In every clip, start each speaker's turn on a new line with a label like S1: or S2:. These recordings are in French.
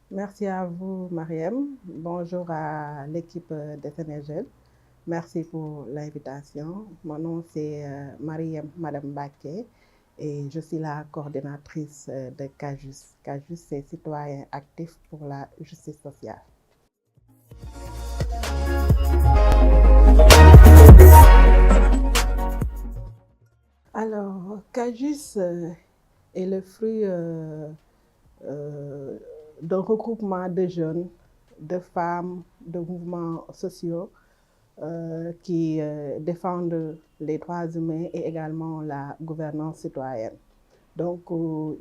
S1: Merci à vous, Mariem. Bonjour à l'équipe de Sénégel. Merci pour l'invitation. Mon nom, c'est Mariem Madame Baké et je suis la coordinatrice de CAJUS. CAJUS, c'est Citoyens actifs pour la justice sociale. Alors, CAJUS est le fruit d'un regroupement de jeunes, de femmes, de mouvements sociaux qui défendent les droits humains et également la gouvernance citoyenne. Donc,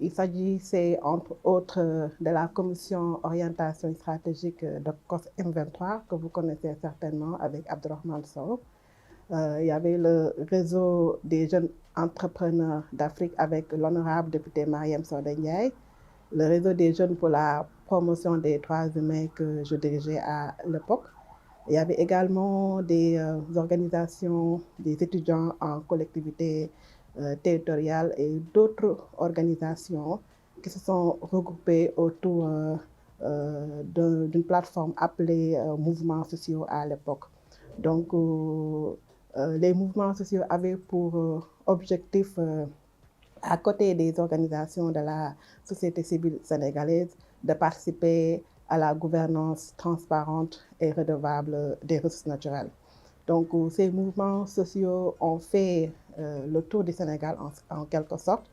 S1: il s'agissait entre autres de la commission orientation stratégique de COS M23 que vous connaissez certainement avec Abdourahmane Sow. Il y avait le réseau des jeunes entrepreneurs d'Afrique avec l'honorable député Mariam Sodé Ndiaye, le réseau des jeunes pour la promotion des droits humains que je dirigeais à l'époque. Il y avait également des organisations, des étudiants en collectivité territoriale et d'autres organisations qui se sont regroupées autour d'une plateforme appelée Mouvements sociaux à l'époque. Donc, les mouvements sociaux avaient pour objectif, à côté des organisations de la société civile sénégalaise, de participer à la gouvernance transparente et redevable des ressources naturelles. Donc, ces mouvements sociaux ont fait le tour du Sénégal en quelque sorte.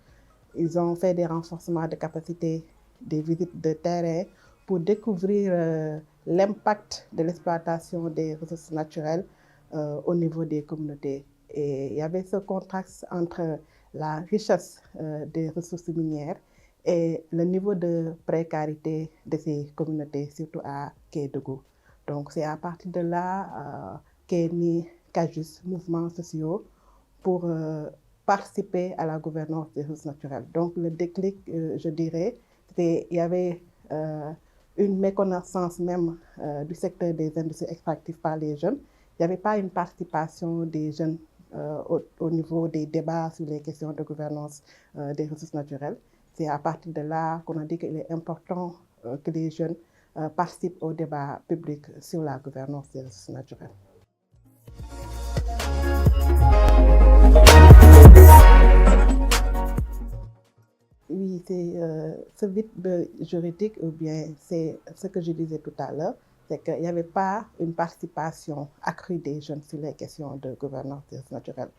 S1: Ils ont fait des renforcements de capacités, des visites de terrain pour découvrir l'impact de l'exploitation des ressources naturelles au niveau des communautés. Et il y avait ce contraste entre la richesse des ressources minières et le niveau de précarité de ces communautés, surtout à Kédougou. Donc, c'est à partir de là qu'est né CAJUS, Mouvements sociaux, pour participer à la gouvernance des ressources naturelles. Donc, le déclic, je dirais, il y avait une méconnaissance même du secteur des industries extractives par les jeunes. Il n'y avait pas une participation des jeunes au niveau des débats sur les questions de gouvernance des ressources naturelles. C'est à partir de là qu'on a dit qu'il est important que les jeunes participent au débat public sur la gouvernance des ressources naturelles. Oui, c'est ce vide juridique, ou bien c'est ce que je disais tout à l'heure, c'est qu'il n'y avait pas une participation accrue des jeunes sur les questions de gouvernance des ressources naturelles.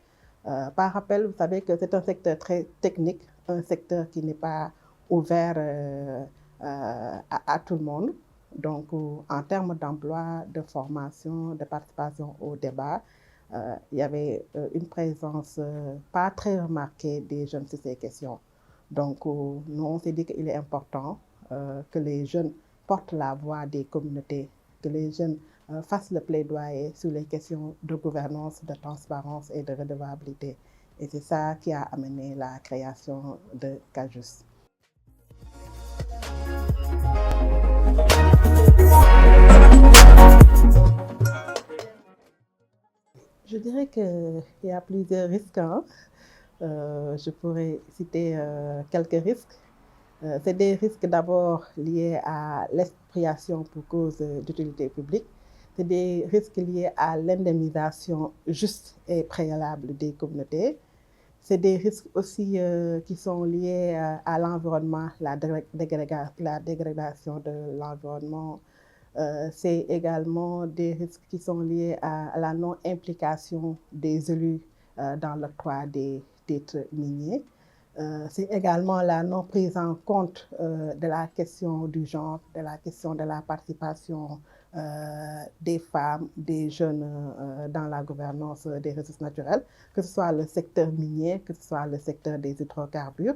S1: Par rappel, vous savez que c'est un secteur très technique, un secteur qui n'est pas ouvert à tout le monde. Donc, en termes d'emploi, de formation, de participation au débat, il y avait une présence pas très remarquée des jeunes sur ces questions. Donc, nous, on s'est dit qu'il est important que les jeunes portent la voix des communautés, que les jeunes fassent le plaidoyer sur les questions de gouvernance, de transparence et de redevabilité. Et c'est ça qui a amené la création de CAJUS. Je dirais qu'il y a plusieurs risques. Hein. Je pourrais citer quelques risques. C'est des risques d'abord liés à l'expropriation pour cause d'utilité publique. C'est des risques liés à l'indemnisation juste et préalable des communautés. C'est des risques aussi qui sont liés à l'environnement, la dégradation de l'environnement. C'est également des risques qui sont liés à la non-implication des élus dans l'octroi des titres miniers. C'est également la non prise en compte de la question du genre, de la question de la participation des femmes, des jeunes dans la gouvernance des ressources naturelles, que ce soit le secteur minier, que ce soit le secteur des hydrocarbures.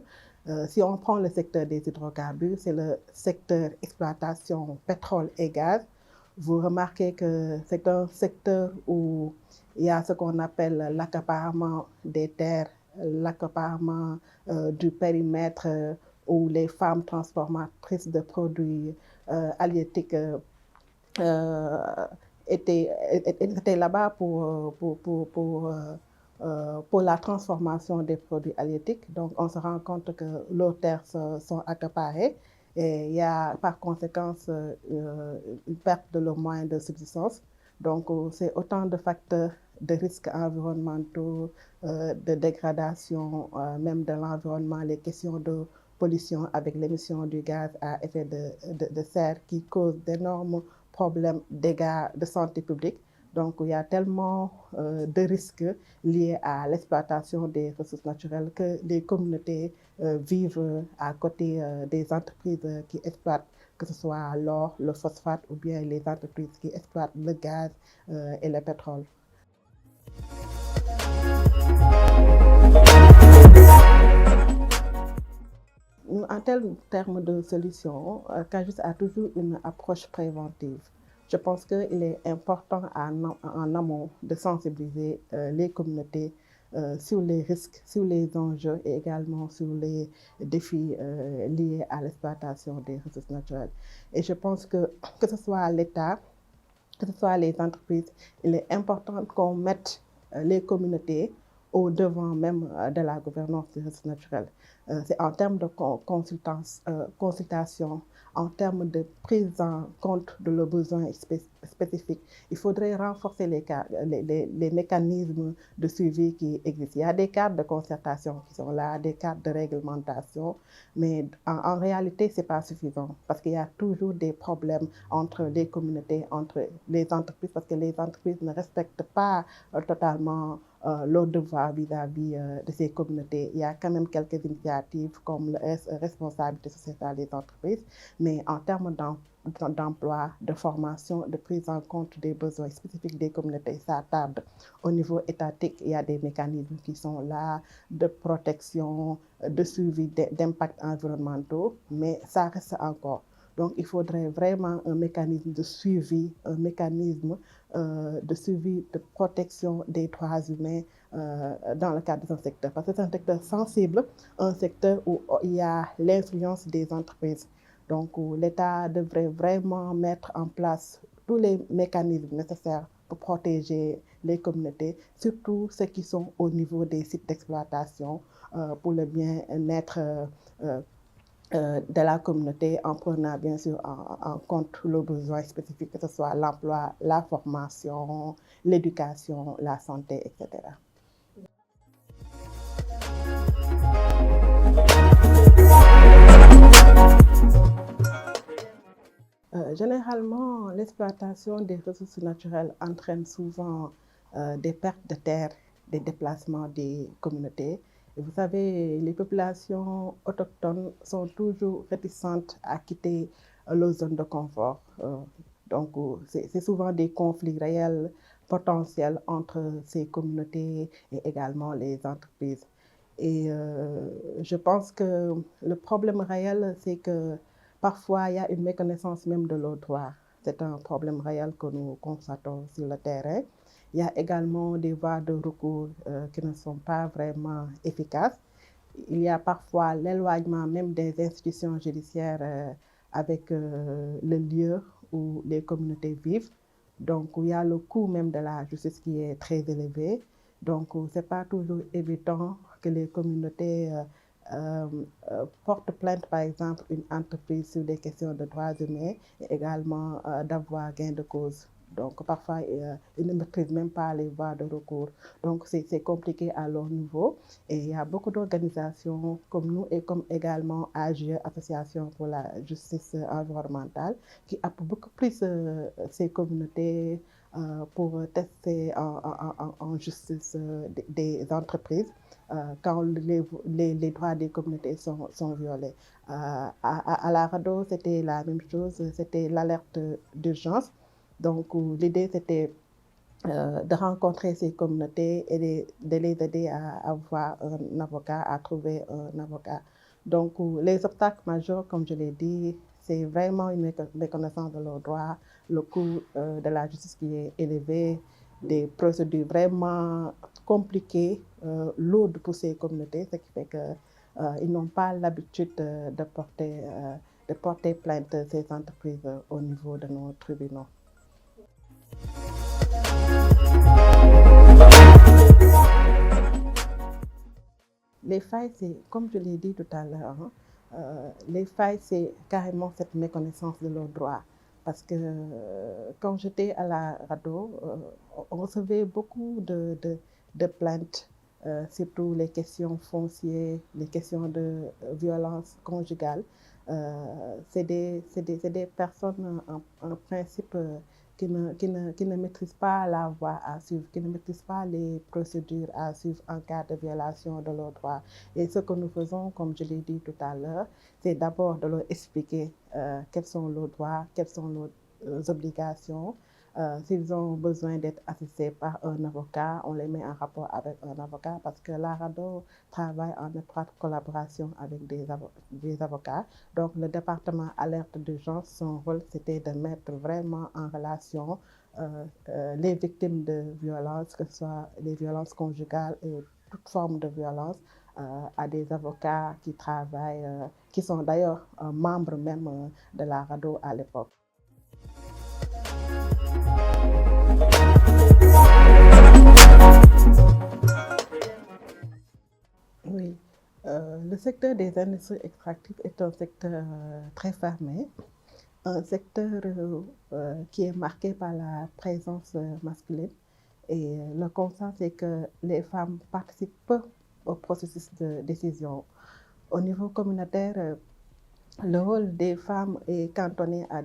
S1: Si on prend le secteur des hydrocarbures, c'est le secteur exploitation pétrole et gaz. Vous remarquez que c'est un secteur où il y a ce qu'on appelle l'accaparement des terres, l'accaparement du périmètre où les femmes transformatrices de produits halieutiques étaient là-bas pour pour la transformation des produits halieutiques. Donc, on se rend compte que leurs terres sont accaparées et il y a par conséquent une perte de leurs moyens de subsistance. Donc, c'est autant de facteurs de risques environnementaux, de dégradation même de l'environnement, les questions de pollution avec l'émission du gaz à effet de serre qui causent d'énormes problèmes, dégâts de santé publique. Donc, il y a tellement de risques liés à l'exploitation des ressources naturelles que les communautés vivent à côté des entreprises qui exploitent, que ce soit l'or, le phosphate ou bien les entreprises qui exploitent le gaz et le pétrole. En termes de solutions, CAJUST a toujours une approche préventive. Je pense qu'il est important en amont de sensibiliser les communautés sur les risques, sur les enjeux et également sur les défis liés à l'exploitation des ressources naturelles. Et je pense que ce soit l'État, que ce soit les entreprises, il est important qu'on mette les communautés au devant même de la gouvernance des ressources naturelles. C'est en termes de consultation, en termes de prise en compte de leurs besoins spécifiques. Il faudrait renforcer les mécanismes de suivi qui existent. Il y a des cadres de concertation qui sont là, des cadres de réglementation, mais en réalité, ce n'est pas suffisant parce qu'il y a toujours des problèmes entre les communautés, entre les entreprises, parce que les entreprises ne respectent pas totalement leur devoir vis-à-vis de ces communautés. Il y a quand même quelques initiatives comme la responsabilité sociétale des entreprises, mais en termes d'emploi, de formation, de prise en compte des besoins spécifiques des communautés, ça tarde. Au niveau étatique, il y a des mécanismes qui sont là, de protection, de suivi d'impacts environnementaux, mais ça reste encore. Donc, il faudrait vraiment un mécanisme de suivi, un mécanisme de suivi de protection des droits humains dans le cadre de ce secteur. Parce que c'est un secteur sensible, un secteur où il y a l'influence des entreprises. Donc, l'État devrait vraiment mettre en place tous les mécanismes nécessaires pour protéger les communautés, surtout ceux qui sont au niveau des sites d'exploitation pour le bien-être de la communauté en prenant bien sûr en compte le besoin spécifique, que ce soit l'emploi, la formation, l'éducation, la santé, etc. Généralement, l'exploitation des ressources naturelles entraîne souvent des pertes de terres, des déplacements des communautés. Et vous savez, les populations autochtones sont toujours réticentes à quitter leur zone de confort. Donc, c'est souvent des conflits réels, potentiels entre ces communautés et également les entreprises. Et je pense que le problème réel, c'est que parfois, il y a une méconnaissance même de leurs droits. C'est un problème réel que nous constatons sur le terrain. Il y a également des voies de recours qui ne sont pas vraiment efficaces. Il y a parfois l'éloignement même des institutions judiciaires avec le lieu où les communautés vivent. Donc, il y a le coût même de la justice qui est très élevé. Donc, ce n'est pas toujours évident que les communautés portent plainte, par exemple, une entreprise sur des questions de droits humains et également d'avoir gain de cause. Donc, parfois, ils ne maîtrisent même pas les voies de recours. Donc, c'est compliqué à leur niveau. Et il y a beaucoup d'organisations comme nous et comme également AGE, Association pour la justice environnementale, qui appuient beaucoup plus ces communautés pour tester en justice des entreprises quand les droits des communautés sont violés. À la RADDHO, c'était la même chose, c'était l'alerte d'urgence. Donc, l'idée, c'était de rencontrer ces communautés et de les aider à avoir un avocat, à trouver un avocat. Donc, les obstacles majeurs, comme je l'ai dit, c'est vraiment une méconnaissance de leurs droits, le coût de la justice qui est élevé, des procédures vraiment compliquées, lourdes pour ces communautés, ce qui fait qu'ils n'ont pas l'habitude de porter plainte ces entreprises au niveau de nos tribunaux. Les failles, c'est, comme je l'ai dit tout à l'heure, hein, les failles, c'est carrément cette méconnaissance de leurs droits. Parce que quand j'étais à la RADDHO, on recevait beaucoup de plaintes, surtout les questions foncières, les questions de violence conjugale. C'est des personnes en principe qui ne maîtrisent pas la voie à suivre, qui ne maîtrisent pas les procédures à suivre en cas de violation de leurs droits. Et ce que nous faisons, comme je l'ai dit tout à l'heure, c'est d'abord de leur expliquer quels sont leurs droits, quelles sont leurs obligations. S'ils ont besoin d'être assistés par un avocat, on les met en rapport avec un avocat parce que la RADDHO travaille en étroite collaboration avec des avocats. Donc, le département alerte d'urgence, son rôle, c'était de mettre vraiment en relation les victimes de violences, que ce soit les violences conjugales et toute forme de violence, à des avocats qui travaillent, qui sont d'ailleurs membres même de la RADDHO à l'époque. Oui, le secteur des industries extractives est un secteur très fermé, un secteur qui est marqué par la présence masculine. Et le constat, c'est que les femmes participent peu au processus de décision. Au niveau communautaire, le rôle des femmes est cantonné à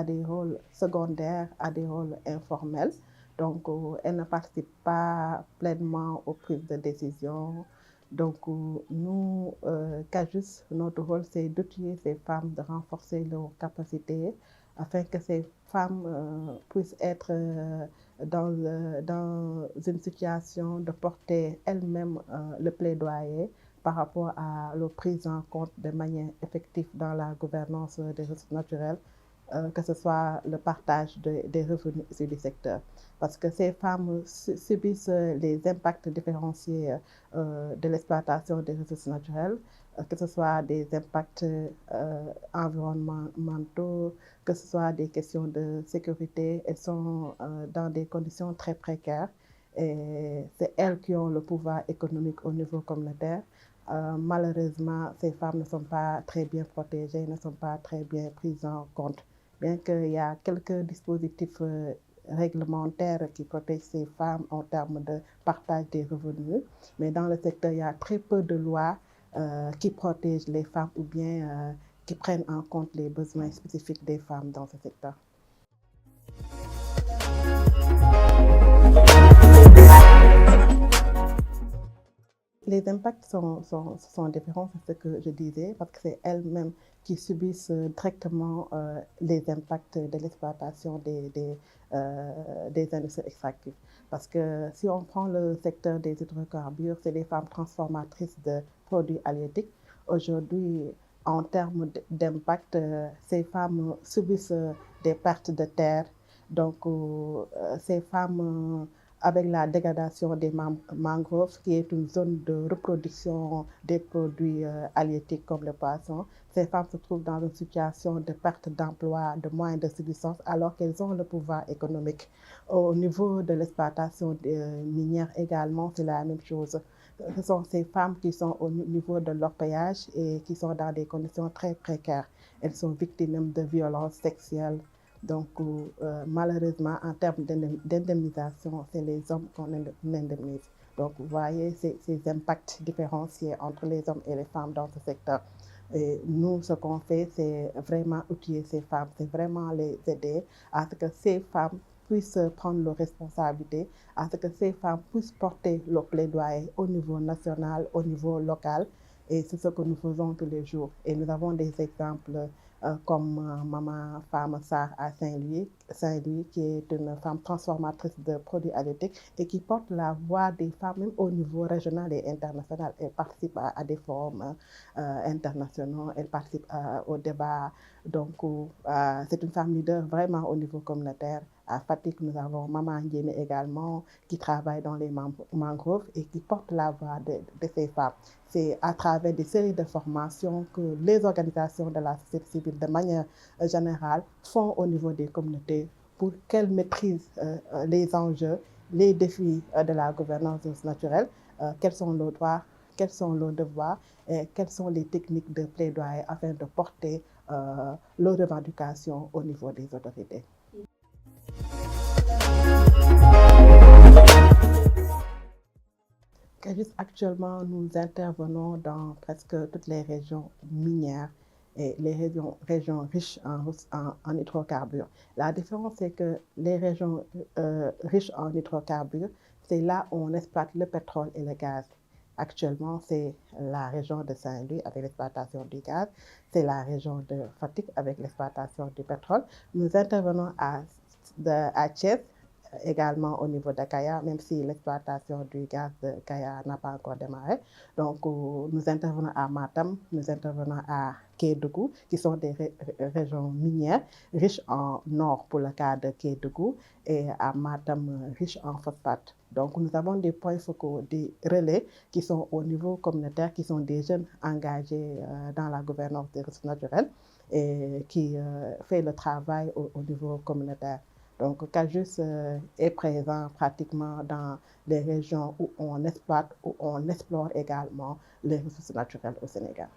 S1: des rôles secondaires, à des rôles informels. Donc, elles ne participent pas pleinement aux prises de décision. Donc, nous, CAJUS, notre rôle, c'est d'outiller ces femmes, de renforcer leurs capacités afin que ces femmes puissent être dans une situation de porter elles-mêmes le plaidoyer par rapport à leur prise en compte de manière effective dans la gouvernance des ressources naturelles, que ce soit le partage des revenus issus du secteur. Parce que ces femmes subissent les impacts différenciés de l'exploitation des ressources naturelles, que ce soit des impacts environnementaux, que ce soit des questions de sécurité. Elles sont dans des conditions très précaires et c'est elles qui ont le pouvoir économique au niveau communautaire. Malheureusement, ces femmes ne sont pas très bien protégées, ne sont pas très bien prises en compte. Bien qu'il y a quelques dispositifs réglementaires qui protègent ces femmes en termes de partage des revenus, mais dans le secteur, il y a très peu de lois qui protègent les femmes ou bien qui prennent en compte les besoins spécifiques des femmes dans ce secteur. Les impacts sont différents, c'est ce que je disais, parce que c'est elles-mêmes qui subissent directement les impacts de l'exploitation des industries extractives. Parce que si on prend le secteur des hydrocarbures, c'est des femmes transformatrices de produits halieutiques. Aujourd'hui, en termes d'impact, ces femmes subissent des pertes de terre. Donc, ces femmes avec la dégradation des mangroves, qui est une zone de reproduction des produits halieutiques comme le poisson. Ces femmes se trouvent dans une situation de perte d'emploi, de moyens de subsistance, alors qu'elles ont le pouvoir économique. Au niveau de l'exploitation minière également, c'est la même chose. Ce sont ces femmes qui sont au niveau de l'orpaillage et qui sont dans des conditions très précaires. Elles sont victimes de violences sexuelles. Donc, malheureusement, en termes d'indemnisation, c'est les hommes qu'on indemnise. Donc, vous voyez ces impacts différenciés entre les hommes et les femmes dans ce secteur. Et nous, ce qu'on fait, c'est vraiment outiller ces femmes, c'est vraiment les aider à ce que ces femmes puissent prendre leurs responsabilités, à ce que ces femmes puissent porter leur plaidoyer au niveau national, au niveau local. Et c'est ce que nous faisons tous les jours. Et nous avons des exemples comme Maman Femme Sarr à Saint-Louis, qui est une femme transformatrice de produits halieutiques et qui porte la voix des femmes même au niveau régional et international. Elle participe à des forums internationaux, elle participe au débat. Donc, c'est une femme leader vraiment au niveau communautaire. À Fatick, nous avons Maman Ndiémé également, qui travaille dans les mangroves et qui porte la voix de ces femmes. C'est à travers des séries de formations que les organisations de la société civile, de manière générale, font au niveau des communautés pour qu'elles maîtrisent les enjeux, les défis de la gouvernance naturelle, quels sont leurs droits, quels sont leurs devoirs et quelles sont les techniques de plaidoyer afin de porter leurs revendications au niveau des autorités. Juste actuellement, nous intervenons dans presque toutes les régions minières et les régions riches en hydrocarbures. La différence, c'est que les régions riches en hydrocarbures, c'est là où on exploite le pétrole et le gaz. Actuellement, c'est la région de Saint-Louis avec l'exploitation du gaz, c'est la région de Fatick avec l'exploitation du pétrole. Nous intervenons à Thiès, également au niveau de Kaya, même si l'exploitation du gaz de Kaya n'a pas encore démarré. Donc, nous intervenons à Matam, nous intervenons à Kédougou, qui sont des régions minières riches en or pour le cas de Kédougou, et à Matam, riches en phosphate. Donc, nous avons des points focaux, des relais qui sont au niveau communautaire, qui sont des jeunes engagés dans la gouvernance des ressources naturelles et qui fait le travail au niveau communautaire. Donc, CAJUS est présent pratiquement dans les régions où on exploite, où on explore également les ressources naturelles au Sénégal.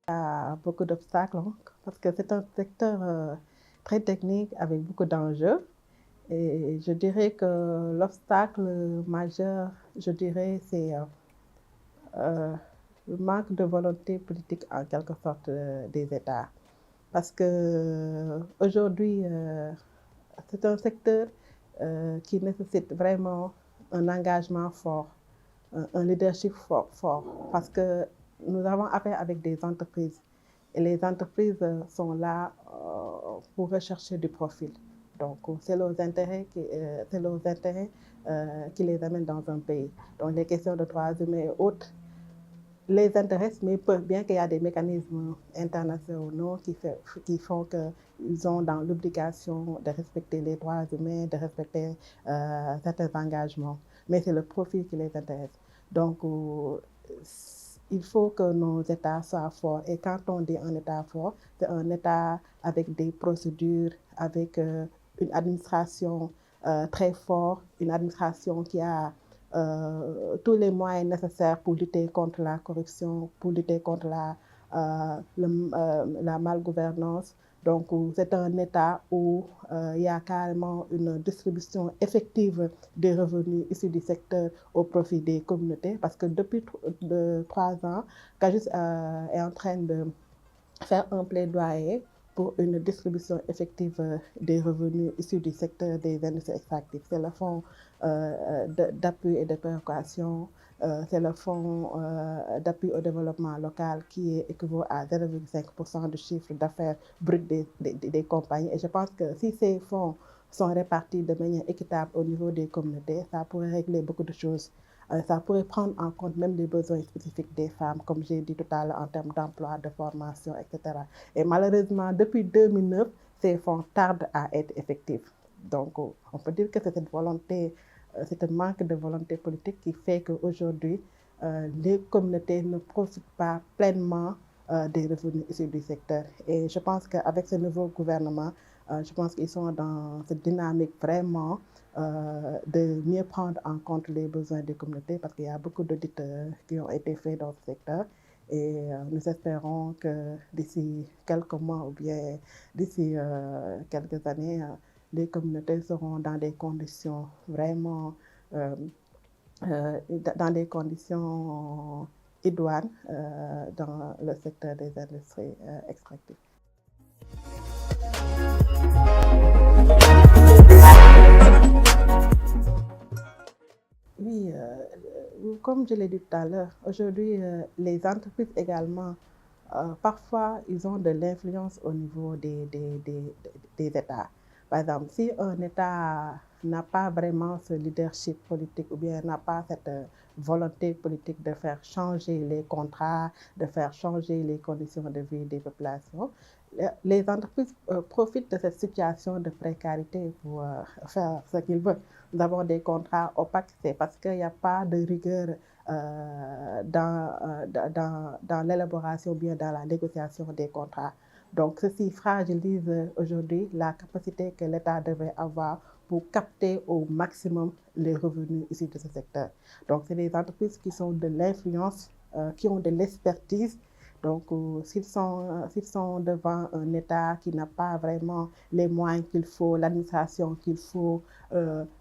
S1: Il y a beaucoup d'obstacles parce que c'est un secteur très technique avec beaucoup d'enjeux. Et je dirais que l'obstacle majeur, je dirais, c'est le manque de volonté politique en quelque sorte des États. Parce que aujourd'hui, c'est un secteur qui nécessite vraiment un engagement fort, un leadership fort, parce que nous avons affaire avec des entreprises et les entreprises sont là pour rechercher du profit. Donc, c'est leurs intérêts qui les amènent dans un pays. Donc, les questions de droits humains et autres les intéressent, mais bien qu'il y a des mécanismes internationaux qui font qu'ils ont dans l'obligation de respecter les droits humains, de respecter certains engagements. Mais c'est le profit qui les intéresse. Donc, il faut que nos États soient forts. Et quand on dit un État fort, c'est un État avec des procédures, avec une administration très forte, une administration qui a tous les moyens nécessaires pour lutter contre la corruption, pour lutter contre la malgouvernance. Donc, c'est un État où il y a carrément une distribution effective des revenus issus du secteur au profit des communautés. Parce que depuis 3 ans, CAJUS est en train de faire un plaidoyer pour une distribution effective des revenus issus du secteur des industries extractives. C'est le fonds d'appui et de péréquation, c'est le fonds d'appui au développement local qui équivaut à 0,5% du chiffre d'affaires brut des compagnies. Et je pense que si ces fonds sont répartis de manière équitable au niveau des communautés, ça pourrait régler beaucoup de choses. Ça pourrait prendre en compte même les besoins spécifiques des femmes, comme j'ai dit tout à l'heure, en termes d'emploi, de formation, etc. Et malheureusement, depuis 2009, ces fonds tardent à être effectifs. Donc, on peut dire que c'est cette volonté, c'est un manque de volonté politique qui fait qu'aujourd'hui, les communautés ne profitent pas pleinement des revenus issus du secteur. Et je pense qu'avec ce nouveau gouvernement, je pense qu'ils sont dans cette dynamique vraiment de mieux prendre en compte les besoins des communautés parce qu'il y a beaucoup d'audits qui ont été faits dans ce secteur. Et nous espérons que d'ici quelques mois ou bien d'ici quelques années, les communautés seront dans des conditions vraiment, dans des conditions idoines dans le secteur des industries extractives. Oui, comme je l'ai dit tout à l'heure, aujourd'hui, les entreprises également, parfois, ils ont de l'influence au niveau des États. Par exemple, si un État n'a pas vraiment ce leadership politique ou bien n'a pas cette volonté politique de faire changer les contrats, de faire changer les conditions de vie des populations, les entreprises profitent de cette situation de précarité pour faire ce qu'ils veulent. Nous avons des contrats opaques, c'est parce qu'il n'y a pas de rigueur dans l'élaboration ou bien dans la négociation des contrats. Donc, ceci fragilise aujourd'hui la capacité que l'État devrait avoir pour capter au maximum les revenus issus de ce secteur. Donc, c'est des entreprises qui sont de l'influence, qui ont de l'expertise. Donc, s'ils sont devant un État qui n'a pas vraiment les moyens qu'il faut, l'administration qu'il faut,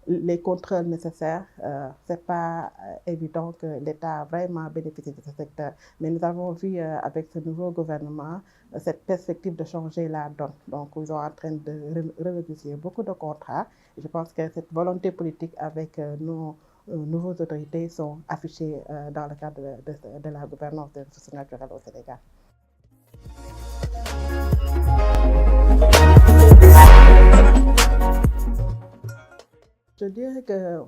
S1: les contrôles nécessaires, ce n'est pas évident que l'État vraiment bénéficie de ce secteur. Mais nous avons vu avec ce nouveau gouvernement cette perspective de changer la donne. Donc, ils sont en train de renégocier beaucoup de contrats. Et je pense que cette volonté politique avec nos nouveaux autorités sont affichées dans le cadre de la gouvernance des ressources naturelles au Sénégal. Je dirais que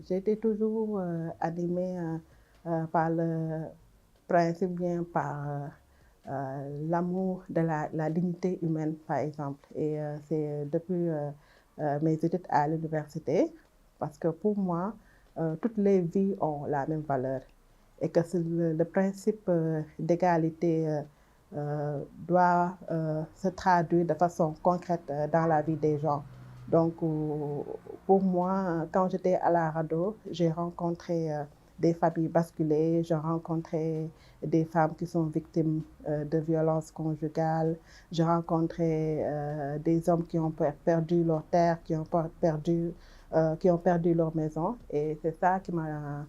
S1: j'ai été toujours animée par le principe, bien par l'amour de la dignité humaine, par exemple. Et c'est depuis mes études à l'université, parce que pour moi, toutes les vies ont la même valeur et que le principe d'égalité doit se traduire de façon concrète dans la vie des gens. Donc, pour moi, quand j'étais à la RADDHO, j'ai rencontré des familles basculées, j'ai rencontré des femmes qui sont victimes de violences conjugales, j'ai rencontré des hommes qui ont perdu leur terre, qui ont perdu leur maison. Et c'est ça qui m'a...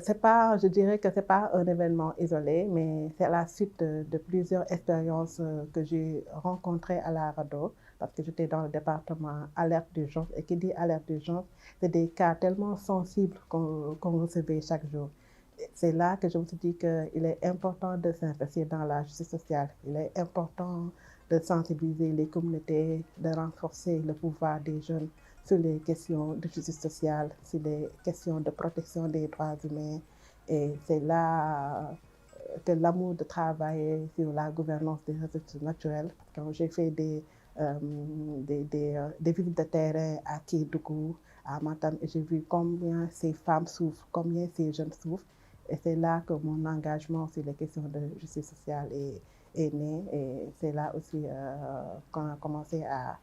S1: c'est pas, je dirais que ce n'est pas un événement isolé, mais c'est la suite de plusieurs expériences que j'ai rencontrées à la RADDHO, parce que j'étais dans le département alerte d'urgence. Et qui dit alerte d'urgence, c'est des cas tellement sensibles qu'on recevait chaque jour. C'est là que je me suis dit qu'il est important de s'investir dans la justice sociale. Il est important de sensibiliser les communautés, de renforcer le pouvoir des jeunes sur les questions de justice sociale, sur les questions de protection des droits humains. Et c'est là que l'amour de travailler sur la gouvernance des ressources naturelles. Quand j'ai fait des visites de terrain à Kédougou, à Matam, et j'ai vu combien ces femmes souffrent, combien ces jeunes souffrent. Et c'est là que mon engagement sur les questions de justice sociale est né. Et c'est là aussi qu'on a commencé à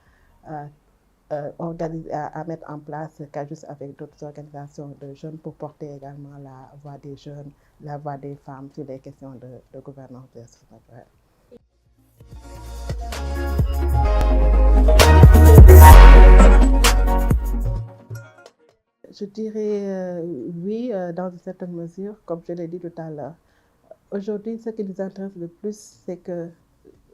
S1: mettre en place CAJUST avec d'autres organisations de jeunes pour porter également la voix des jeunes, la voix des femmes sur les questions de gouvernance des ressources naturelles. Je dirais oui, dans une certaine mesure, comme je l'ai dit tout à l'heure. Aujourd'hui, ce qui nous intéresse le plus, c'est que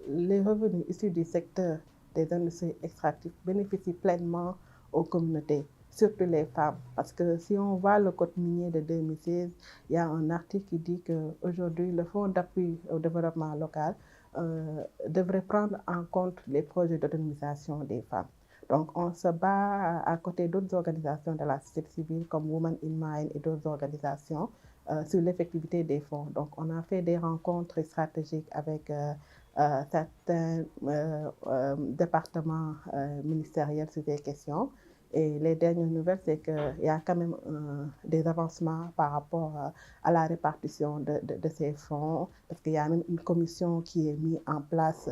S1: les revenus issus du secteur des industries extractives bénéficient pleinement aux communautés, surtout les femmes. Parce que si on voit le code minier de 2016, il y a un article qui dit qu'aujourd'hui, le Fonds d'appui au développement local devrait prendre en compte les projets d'autonomisation des femmes. Donc, on se bat à côté d'autres organisations de la société civile comme Women in Mine et d'autres organisations sur l'effectivité des fonds. Donc, on a fait des rencontres stratégiques avec certains départements ministériels sur ces questions. Et les dernières nouvelles, c'est qu'il y a quand même des avancements par rapport à la répartition de ces fonds, parce qu'il y a même une commission qui est mise en place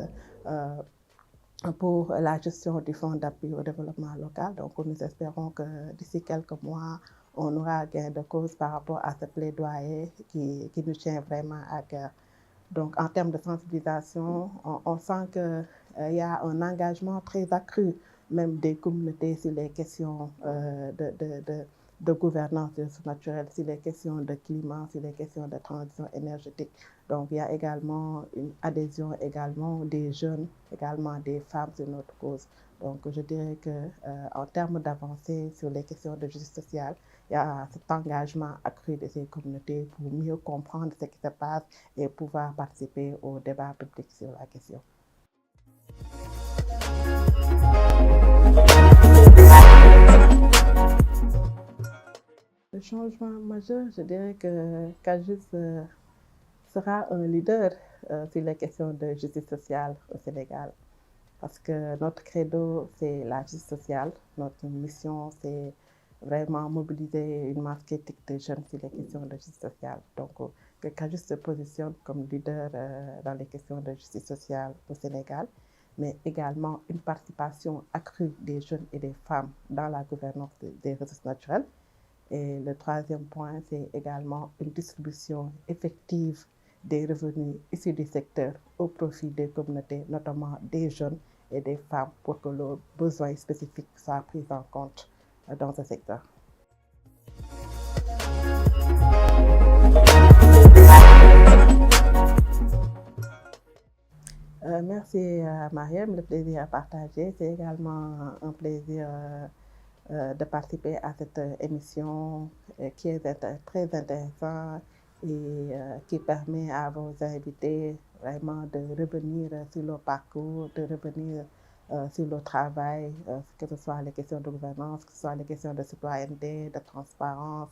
S1: pour la gestion du fonds d'appui au développement local. Donc, nous espérons que d'ici quelques mois, on aura gain de cause par rapport à ce plaidoyer qui nous tient vraiment à cœur. Donc, en termes de sensibilisation, on sent qu'il y a un engagement très accru, même des communautés, sur les questions de gouvernance des ressources naturelles, sur les questions de climat, sur les questions de transition énergétique. Donc, il y a également une adhésion également des jeunes, également des femmes sur notre cause. Donc, je dirais qu'en termes d'avancée sur les questions de justice sociale, il y a cet engagement accru de ces communautés pour mieux comprendre ce qui se passe et pouvoir participer au débat public sur la question. Le changement majeur, je dirais que CAJUST sera un leader sur les questions de justice sociale au Sénégal. Parce que notre credo, c'est la justice sociale. Notre mission, c'est vraiment mobiliser une masse critique de jeunes sur les questions de justice sociale. Donc, que CAJUST se positionne comme leader dans les questions de justice sociale au Sénégal. mais également une participation accrue des jeunes et des femmes dans la gouvernance des ressources naturelles. Et le troisième point, c'est également une distribution effective des revenus issus du secteur au profit des communautés, notamment des jeunes et des femmes, pour que leurs besoins spécifiques soient pris en compte dans ce secteur. Merci Mariam, le plaisir à partager. C'est également un plaisir de participer à cette émission qui est très intéressante et qui permet à vos invités vraiment de revenir sur leur parcours, de revenir sur le travail, que ce soit les questions de gouvernance, que ce soit les questions de citoyenneté, de transparence.